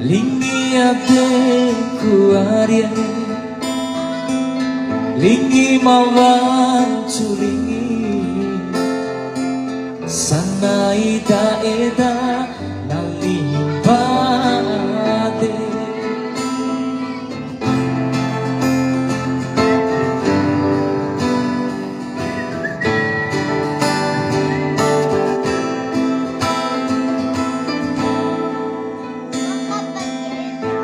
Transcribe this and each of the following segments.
Lingi ateku arya, lingi mawan curingi, sana ida eda nalimpade.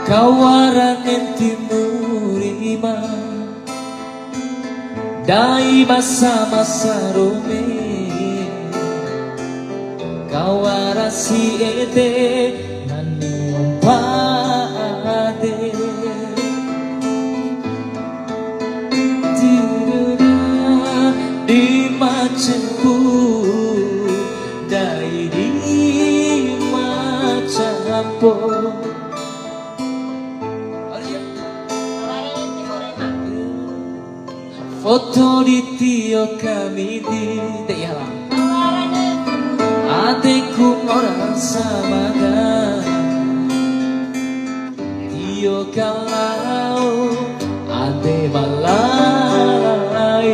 Kawaran timurima dai masa-masa rome, kawara si ete nanimpade. Di macamku dai di macampo. Foto di tio kami di daerah, adekku orang sama tio kalau ade balai.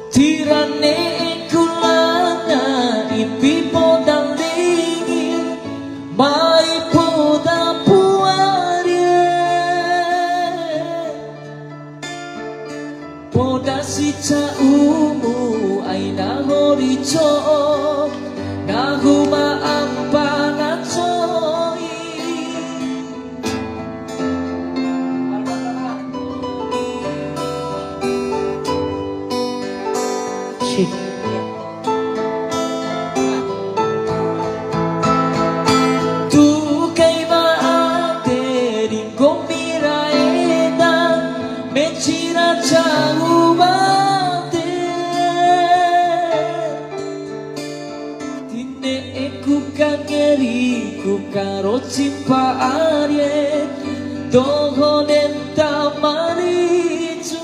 Tirane kulana ipi podang dingin, mai poda puarie, poda si caumu aina horico, naguma ampana coy. Tu kay maate ringo miraeda mechira chaubate, tine eku kangeri ku karo cimpa arye doho nenta maricu.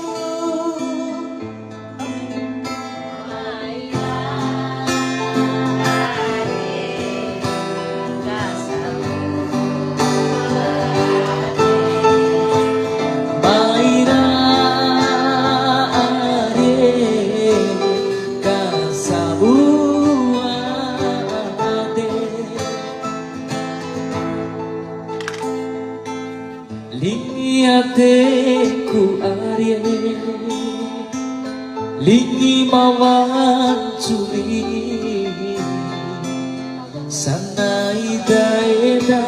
Lingi ateku arye, lingi mawan curi, sana ida eda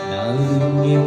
nalingin